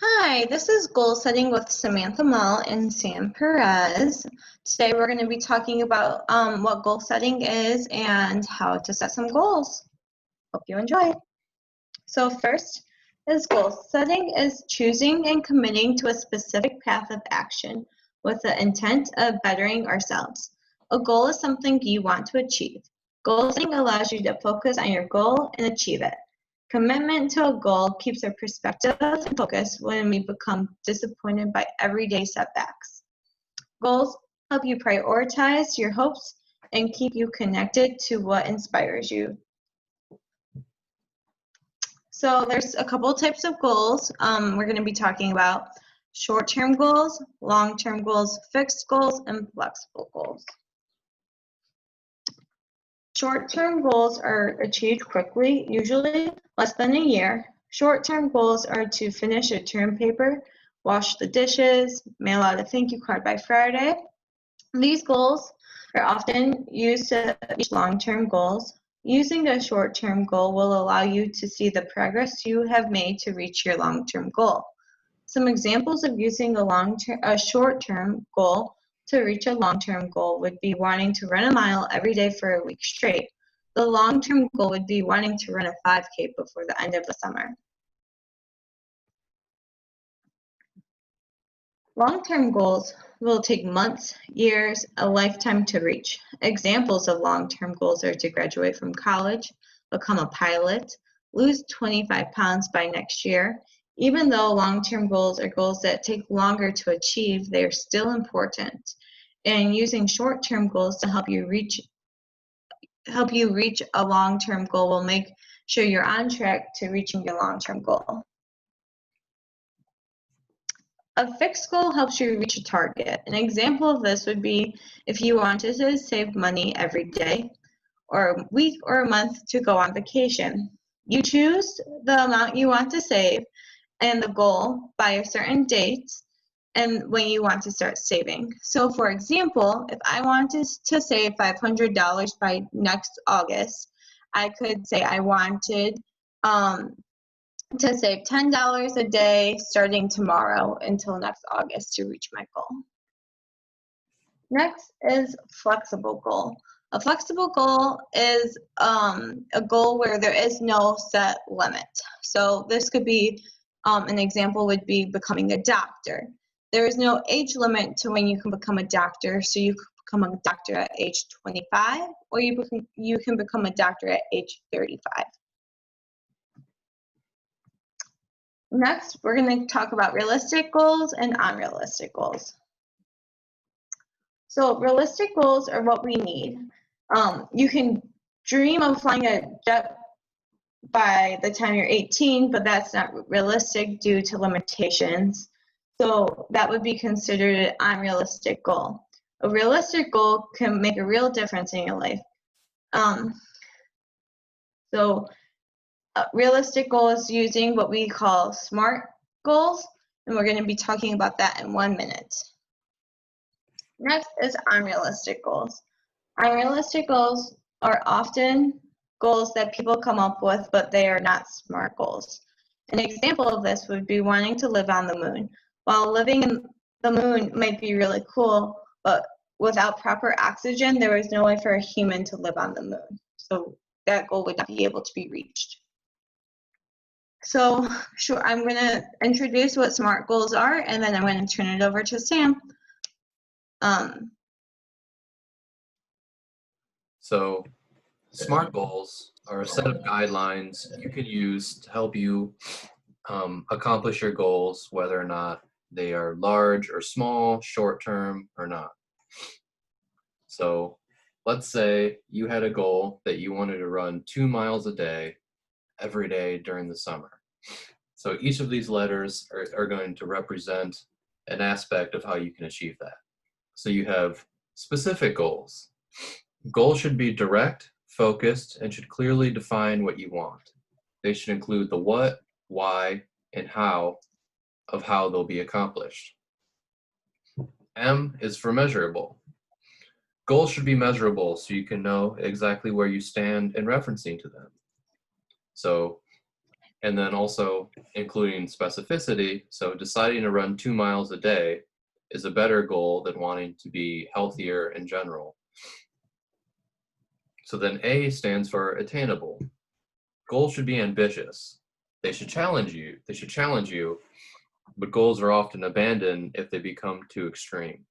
Hi, this is Goal Setting with Samantha Mull and Sam Perez. Today we're going to be talking about what goal setting is and how to set some goals. Hope you enjoy. So first is goal setting is choosing and committing to a specific path of action with the intent of bettering ourselves. A goal is something you want to achieve. Goal setting allows you to focus on your goal and achieve it. Commitment to a goal keeps our perspective and focus when we become disappointed by everyday setbacks. Goals help you prioritize your hopes and keep you connected to what inspires you. So there's a couple types of goals. We're going to be talking about short-term goals, long-term goals, fixed goals, and flexible goals. Short-term goals are achieved quickly, usually less than a year. Short-term goals are to finish a term paper, wash the dishes, mail out a thank you card by Friday. These goals are often used to reach long-term goals. Using a short-term goal will allow you to see the progress you have made to reach your long-term goal. Some examples of using a short-term goal to reach a long-term goal would be wanting to run a mile every day for a week straight. The long-term goal would be wanting to run a 5K before the end of the summer. Long-term goals will take months, years, a lifetime to reach. Examples of long-term goals are to graduate from college, become a pilot, lose 25 pounds by next year. Even though long-term goals are goals that take longer to achieve, they are still important. And using short-term goals to help you reach a long-term goal will make sure you're on track to reaching your long-term goal. A fixed goal helps you reach a target. An example of this would be if you wanted to save money every day, or a week or a month to go on vacation. You choose the amount you want to save and the goal by a certain date and when you want to start saving. So for example, if I wanted to save $500 by next August, I could say I wanted to save $10 a day starting tomorrow until next August to reach my goal. Next is flexible goal. A flexible goal is a goal where there is no set limit. So this could be, an example would be becoming a doctor. There is no age limit to when you can become a doctor, so you can become a doctor at age 25, or you can become a doctor at age 35. Next, we're going to talk about realistic goals and unrealistic goals. So realistic goals are what we need. You can dream of flying a jet by the time you're 18, but that's not realistic due to limitations. So that would be considered an unrealistic goal. A realistic goal can make a real difference in your life. Realistic goal is using what we call SMART goals, and we're going to be talking about that in 1 minute. Next is unrealistic goals. Unrealistic goals are often goals that people come up with, but they are not SMART goals. An example of this would be wanting to live on the moon. While living in the moon might be really cool, but without proper oxygen, there is no way for a human to live on the moon. So that goal would not be able to be reached. So sure, I'm going to introduce what SMART goals are, and then I'm going to turn it over to Sam. So SMART goals are a set of guidelines you can use to help you accomplish your goals, whether or not they are large or small, short-term or not. So let's say you had a goal that you wanted to run 2 miles a day every day during the summer. So each of these letters are going to represent an aspect of how you can achieve that. So you have specific goals. Goals should be direct, focused, and should clearly define what you want. They should include the what, why, and how of how they'll be accomplished. M is for measurable. Goals should be measurable so you can know exactly where you stand in referencing to them. So And then also including specificity. So deciding to run 2 miles a day is a better goal than wanting to be healthier in general. So then A stands for attainable. Goals should be ambitious. They should challenge you, but goals are often abandoned if they become too extreme.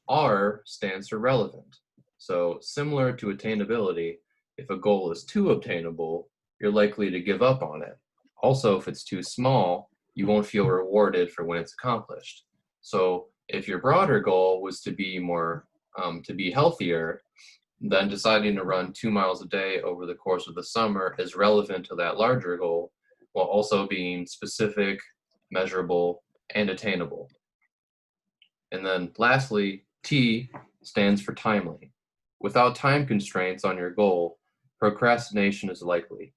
R stands for relevant. So similar to attainability, if a goal is too obtainable, you're likely to give up on it. Also, if it's too small, you won't feel rewarded for when it's accomplished. So if your broader goal was to be to be healthier, then deciding to run 2 miles a day over the course of the summer is relevant to that larger goal, while also being specific, measurable, and attainable. And then lastly, T stands for timely. Without time constraints on your goal, procrastination is likely.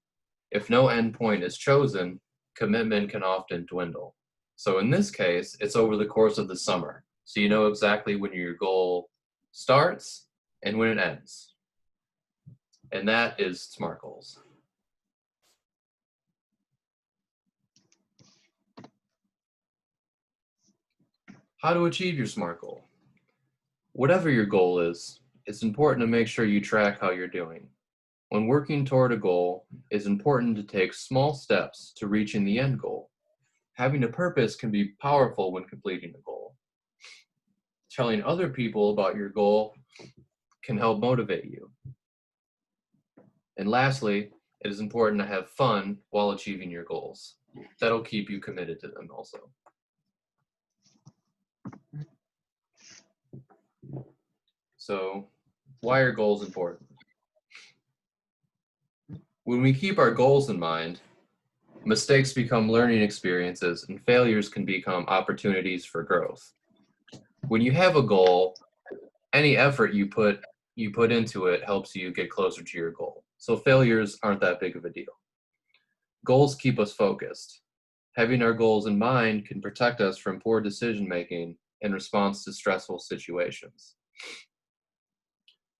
If no endpoint is chosen, commitment can often dwindle. So in this case, it's over the course of the summer. So you know exactly when your goal starts and when it ends. And that is SMART goals. How to achieve your SMART goal. Whatever your goal is, it's important to make sure you track how you're doing. When working toward a goal, it's important to take small steps to reaching the end goal. Having a purpose can be powerful when completing a goal. Telling other people about your goal can help motivate you. And lastly, it is important to have fun while achieving your goals. That'll keep you committed to them also. So, why are goals important? When we keep our goals in mind, mistakes become learning experiences and failures can become opportunities for growth. When you have a goal, any effort you put into it helps you get closer to your goal. So failures aren't that big of a deal. Goals keep us focused. Having our goals in mind can protect us from poor decision making in response to stressful situations.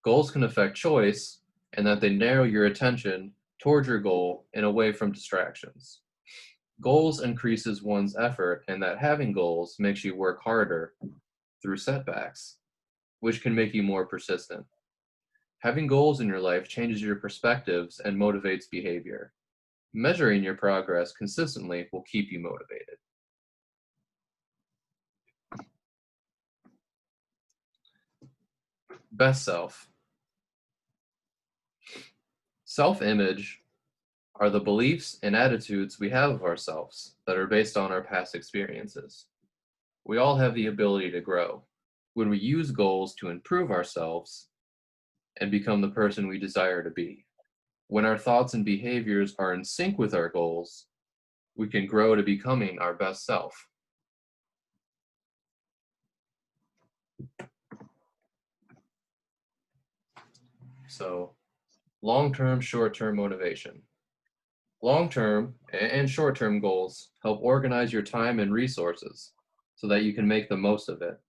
Goals can affect choice in that they narrow your attention towards your goal and away from distractions. Goals increases one's effort in that having goals makes you work harder through setbacks, which can make you more persistent. Having goals in your life changes your perspectives and motivates behavior. Measuring your progress consistently will keep you motivated. Best self. Self-image are the beliefs and attitudes we have of ourselves that are based on our past experiences. We all have the ability to grow. When we use goals to improve ourselves and become the person we desire to be. When our thoughts and behaviors are in sync with our goals, we can grow to becoming our best self. So, long-term, short-term motivation. Long-term and short-term goals help organize your time and resources so that you can make the most of it.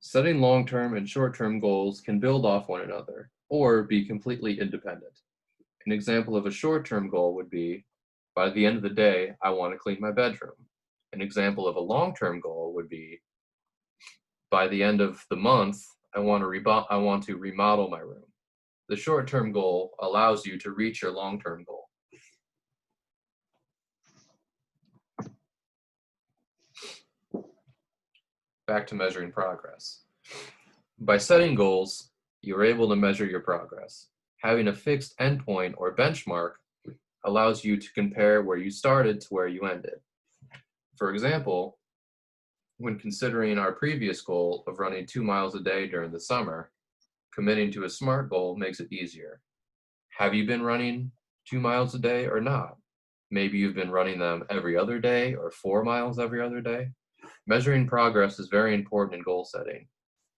Setting long-term and short-term goals can build off one another or be completely independent. An example of a short-term goal would be, by the end of the day, I want to clean my bedroom. An example of a long-term goal would be, by the end of the month, I want to remodel my room. The short-term goal allows you to reach your long-term goal. Back to measuring progress. By setting goals, you're able to measure your progress. Having a fixed endpoint or benchmark allows you to compare where you started to where you ended. For example, when considering our previous goal of running 2 miles a day during the summer, committing to a SMART goal makes it easier. Have you been running 2 miles a day or not? Maybe you've been running them every other day or 4 miles every other day. Measuring progress is very important in goal setting.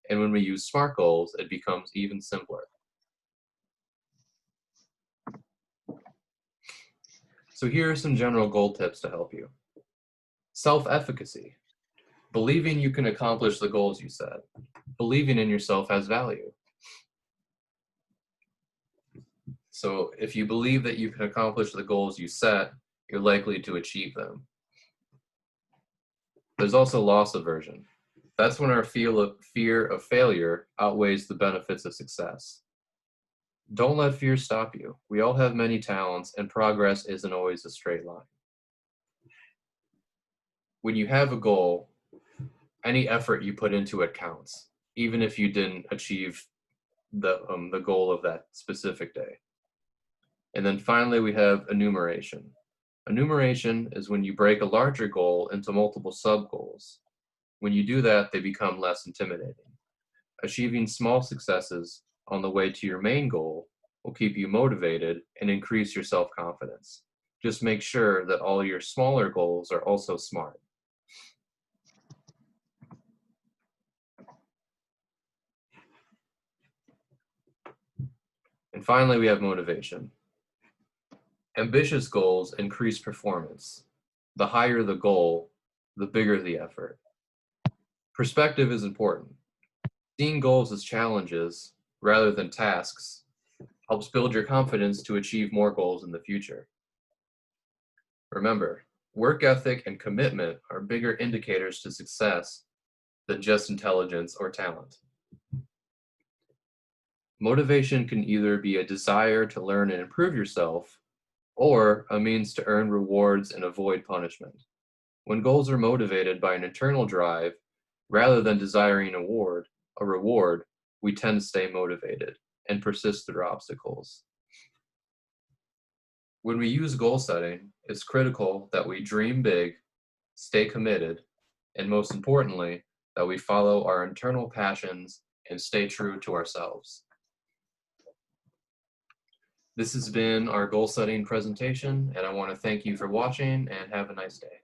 And when we use SMART goals, it becomes even simpler. So here are some general goal tips to help you. Self-efficacy. Believing you can accomplish the goals you set. Believing in yourself has value. So if you believe that you can accomplish the goals you set, you're likely to achieve them. There's also loss aversion. That's when our fear of failure outweighs the benefits of success. Don't let fear stop you. We all have many talents, and progress isn't always a straight line. When you have a goal, any effort you put into it counts, even if you didn't achieve the goal of that specific day. And then finally, we have enumeration. Enumeration is when you break a larger goal into multiple sub-goals. When you do that, they become less intimidating. Achieving small successes on the way to your main goal will keep you motivated and increase your self-confidence. Just make sure that all your smaller goals are also SMART. And finally, we have motivation. Ambitious goals increase performance. The higher the goal, the bigger the effort. Perspective is important. Seeing goals as challenges rather than tasks helps build your confidence to achieve more goals in the future. Remember, work ethic and commitment are bigger indicators to success than just intelligence or talent. Motivation can either be a desire to learn and improve yourself, or a means to earn rewards and avoid punishment. When goals are motivated by an internal drive, rather than desiring a reward, we tend to stay motivated and persist through obstacles. When we use goal setting, it's critical that we dream big, stay committed, and most importantly, that we follow our internal passions and stay true to ourselves. This has been our goal setting presentation, and I want to thank you for watching and have a nice day.